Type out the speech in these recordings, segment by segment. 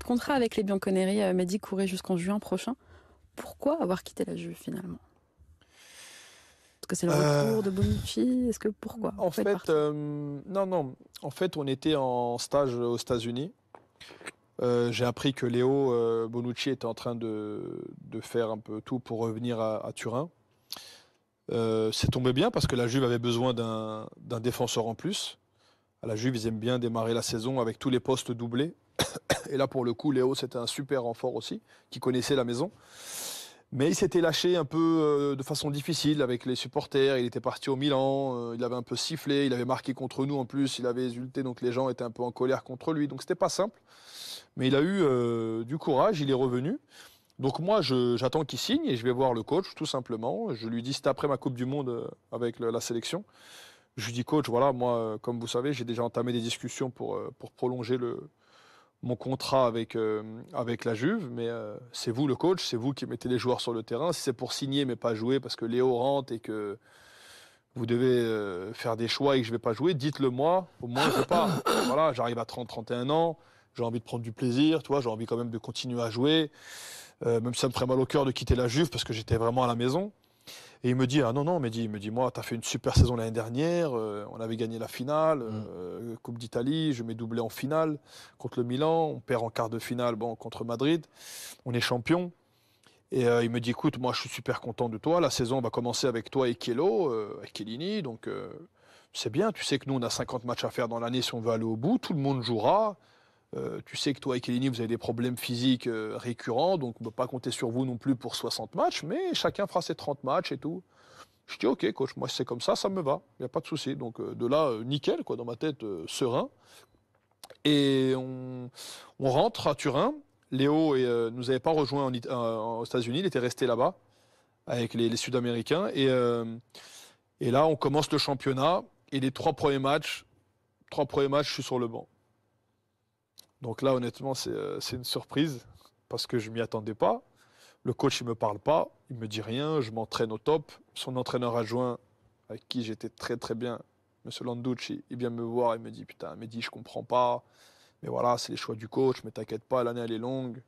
contrat avec les Bianconeri, Mehdi, courait jusqu'en juin prochain. Pourquoi avoir quitté la Juve finalement? Est-ce que c'est le retour de Bonucci? Est-ce que pourquoi? En Pourquoi être fait, parti? non. En fait, on était en stage aux États-Unis. J'ai appris que Léo Bonucci était en train de faire un peu tout pour revenir à Turin. C'est tombé bien parce que la Juve avait besoin d'un défenseur en plus. À la Juve, ils aiment bien démarrer la saison avec tous les postes doublés. Et là, pour le coup, Léo, c'était un super renfort aussi, qui connaissait la maison. Mais il s'était lâché un peu de façon difficile avec les supporters. Il était parti au Milan, il avait un peu sifflé, il avait marqué contre nous en plus, il avait exulté, donc les gens étaient un peu en colère contre lui. Donc c'était pas simple. Mais il a eu du courage, il est revenu. Donc moi, j'attends qu'il signe et je vais voir le coach, tout simplement. Je lui dis, c'était après ma Coupe du Monde avec la sélection. Je lui dis, coach, voilà, moi, comme vous savez, j'ai déjà entamé des discussions pour prolonger mon contrat avec la Juve, mais c'est vous le coach, c'est vous qui mettez les joueurs sur le terrain. Si c'est pour signer mais pas jouer parce que Léo rentre et que vous devez faire des choix et que je ne vais pas jouer, dites-le moi, au moins je pars. Voilà, j'arrive à 30-31 ans, j'ai envie de prendre du plaisir, tu vois, j'ai envie quand même de continuer à jouer, même si ça me ferait mal au cœur de quitter la Juve parce que j'étais vraiment à la maison. Et il me dit, ah non, non, il me dit, moi, tu as fait une super saison l'année dernière, on avait gagné la finale, Coupe d'Italie, je mets doublé en finale contre le Milan, on perd en quart de finale contre Madrid, on est champion. Et il me dit, écoute, moi, je suis super content de toi, la saison va commencer avec toi et Chiellini, avec Chiellini, donc c'est bien, tu sais que nous, on a 50 matchs à faire dans l'année si on veut aller au bout, tout le monde jouera. Tu sais que toi et Chiellini, vous avez des problèmes physiques récurrents, donc on ne peut pas compter sur vous non plus pour 60 matchs, mais chacun fera ses 30 matchs et tout. Je dis ok coach, moi c'est comme ça me va, il n'y a pas de souci. Donc de là, nickel, quoi, dans ma tête, serein. Et on rentre à Turin. Léo nous avait pas rejoint aux États-Unis, il était resté là-bas avec les Sud-Américains. Et là, on commence le championnat. Et les trois premiers matchs, je suis sur le banc. Donc là, honnêtement, c'est une surprise parce que je m'y attendais pas. Le coach, il me parle pas, il me dit rien, je m'entraîne au top. Son entraîneur adjoint, avec qui j'étais très très bien, Monsieur Landucci, il vient me voir et me dit putain, Mehdi, je comprends pas, mais voilà, c'est les choix du coach, mais t'inquiète pas, l'année elle est longue.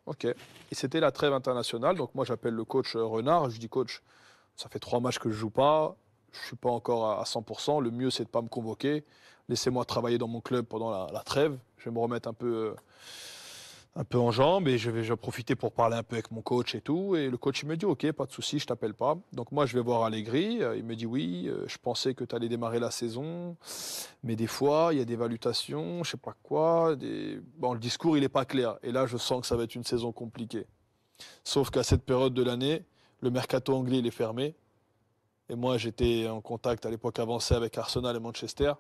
Ok. Et c'était la trêve internationale, donc moi j'appelle le coach Renard, je dis coach, ça fait 3 matchs que je joue pas, je suis pas encore à 100%, le mieux c'est de pas me convoquer, laissez-moi travailler dans mon club pendant la trêve, je vais me remettre un peu en jambes et je vais profiter pour parler un peu avec mon coach et tout. Et le coach, il me dit, OK, pas de souci, je t'appelle pas. Donc moi, je vais voir Allegri. Il me dit, oui, je pensais que tu allais démarrer la saison, mais des fois, il y a des valutations, je sais pas quoi. Bon, le discours, il n'est pas clair. Et là, je sens que ça va être une saison compliquée. Sauf qu'à cette période de l'année, le mercato anglais, il est fermé. Et moi, j'étais en contact à l'époque avancée avec Arsenal et Manchester.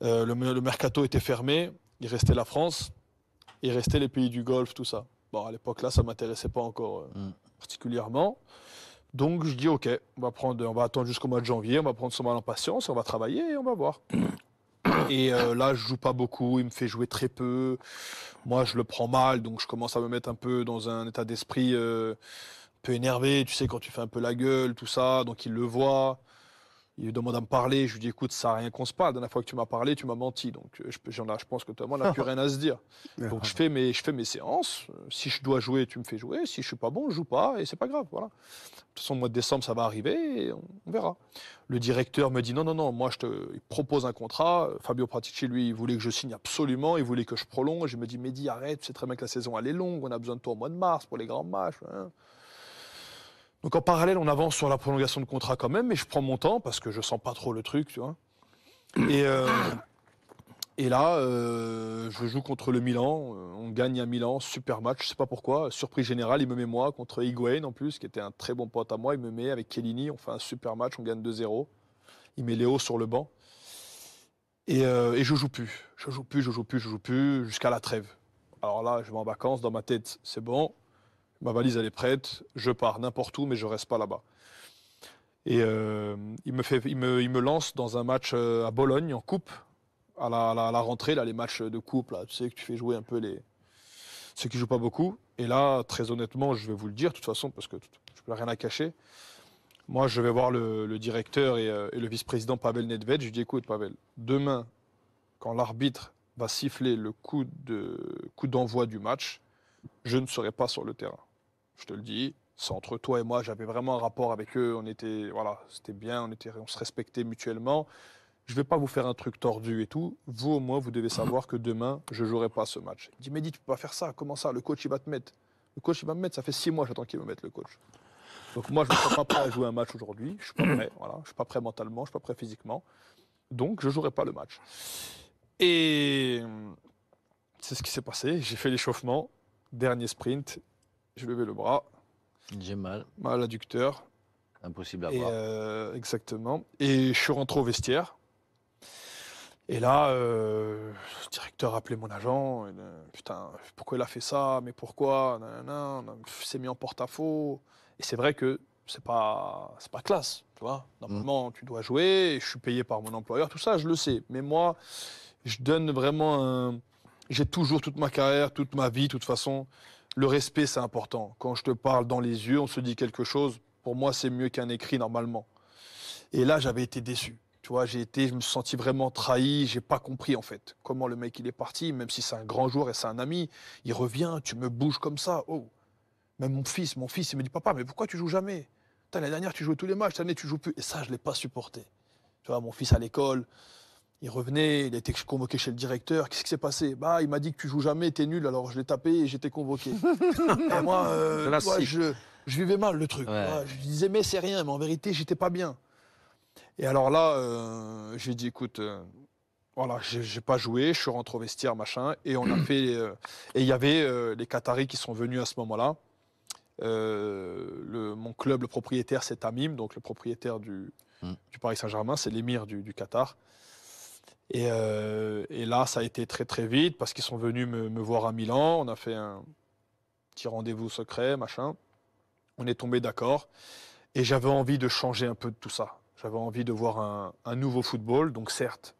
Le mercato était fermé. Il restait la France. Il restait les pays du Golfe, tout ça. Bon, à l'époque, là, ça ne m'intéressait pas encore particulièrement. Donc, je dis, OK, on va attendre jusqu'au mois de janvier, on va prendre son mal en patience, on va travailler et on va voir. Et là, je joue pas beaucoup, il me fait jouer très peu. Moi, je le prends mal, donc je commence à me mettre un peu dans un état d'esprit un peu énervé. Tu sais, quand tu fais un peu la gueule, tout ça, donc il le voit. Il me demande à me parler, je lui dis écoute, ça n'a rien qu'on se parle. La dernière fois que tu m'as parlé, tu m'as menti. Donc je pense que toi, moi, on n'a plus rien à se dire. Donc je fais mes séances. Si je dois jouer, tu me fais jouer. Si je suis pas bon, je joue pas et c'est pas grave. Voilà. De toute façon, au mois de décembre, ça va arriver et on verra. Le directeur me dit non, non, non, moi il propose un contrat. Fabio Pratici, lui, il voulait que je signe absolument, il voulait que je prolonge. Il me dit Mehdi, arrête, tu sais très bien que la saison elle est longue, on a besoin de toi au mois de mars pour les grands matchs. Hein. Donc en parallèle, on avance sur la prolongation de contrat quand même, mais je prends mon temps parce que je sens pas trop le truc, tu vois. Et, et là, je joue contre le Milan, on gagne à Milan, super match, je sais pas pourquoi, surprise générale, il me met moi contre Higuain en plus, qui était un très bon pote à moi, il me met avec Chiellini, on fait un super match, on gagne 2-0. Il met Léo sur le banc. Et je joue plus, jusqu'à la trêve. Alors là, je vais en vacances, dans ma tête, c'est bon, ma valise elle est prête, je pars n'importe où, mais je reste pas là-bas. Et il me lance dans un match à Bologne en coupe, à la rentrée, là, les matchs de coupe, là, tu sais que tu fais jouer un peu ceux qui jouent pas beaucoup. Et là, très honnêtement, je vais vous le dire, de toute façon, parce que je n'ai rien à cacher. Moi, je vais voir le directeur et le vice-président Pavel Nedved. Je lui dis, écoute, Pavel, demain, quand l'arbitre va siffler le coup d'envoi du match, je ne serai pas sur le terrain. Je te le dis, c'est entre toi et moi, j'avais vraiment un rapport avec eux, voilà, c'était bien, on se respectait mutuellement. Je ne vais pas vous faire un truc tordu et tout. Vous, au moins, vous devez savoir que demain, je ne jouerai pas ce match. Il dit, Mehdi, tu ne peux pas faire ça. Comment ça? Le coach, il va te mettre. Le coach, il va me mettre. Ça fait 6 mois, j'attends qu'il me mette, le coach. Donc moi, je ne me sens pas prêt à jouer un match aujourd'hui. Je ne suis pas prêt. Voilà. Je ne suis pas prêt mentalement, je ne suis pas prêt physiquement. Donc, je ne jouerai pas le match. Et c'est ce qui s'est passé. J'ai fait l'échauffement. Dernier sprint. J'ai levé le bras. J'ai mal. Mal adducteur. Impossible à voir. Exactement. Et je suis rentré au vestiaire. Et là, le directeur a appelé mon agent. Putain, pourquoi il a fait ça? Mais pourquoi? Nanana, il s'est mis en porte-à-faux. Et c'est vrai que c'est pas classe, tu vois. Normalement, tu dois jouer. Et je suis payé par mon employeur. Tout ça, je le sais. Mais moi, je donne vraiment J'ai toujours, toute ma carrière, toute ma vie, de toute façon, le respect, c'est important. Quand je te parle dans les yeux, on se dit quelque chose. Pour moi, c'est mieux qu'un écrit, normalement. Et là, j'avais été déçu. Tu vois, je me suis senti vraiment trahi. J'ai pas compris, en fait, comment le mec, il est parti, même si c'est un grand joueur et c'est un ami. Il revient, tu me bouges comme ça. Oh. Même mon fils, il me dit, papa, mais pourquoi tu joues jamais? L'année dernière, tu jouais tous les matchs, cette année, tu joues plus. Et ça, je l'ai pas supporté. Tu vois, mon fils à l'école, il revenait, il a été convoqué chez le directeur. Qu'est-ce qui s'est passé? Bah, il m'a dit que tu joues jamais, t'es nul. Alors je l'ai tapé et j'étais convoqué. Et moi, je vivais mal le truc. Ouais. Je disais, mais c'est rien, mais en vérité, j'étais pas bien. Et alors là, j'ai dit, écoute, voilà, j'ai pas joué, je suis rentré au vestiaire, machin, et on a fait. Et il y avait les Qataris qui sont venus à ce moment-là. Mon club, le propriétaire, c'est Tamim, donc le propriétaire du Paris Saint-Germain, c'est l'émir du Qatar. Et là, ça a été très très vite parce qu'ils sont venus me voir à Milan. On a fait un petit rendez-vous secret, machin. On est tombé d'accord. Et j'avais envie de changer un peu de tout ça. J'avais envie de voir un nouveau football. Donc certes,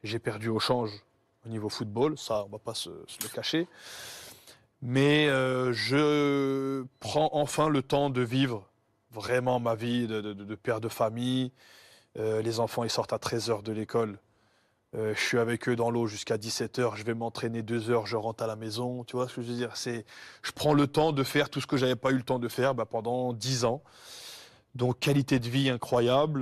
j'ai perdu au change au niveau football. Ça, on ne va pas se le cacher. Mais je prends enfin le temps de vivre vraiment ma vie de père de famille. Les enfants, ils sortent à 13h de l'école. Je suis avec eux dans l'eau jusqu'à 17h. Je vais m'entraîner 2 heures, je rentre à la maison. Tu vois ce que je veux dire? Je prends le temps de faire tout ce que je n'avais pas eu le temps de faire pendant 10 ans. Donc, qualité de vie incroyable.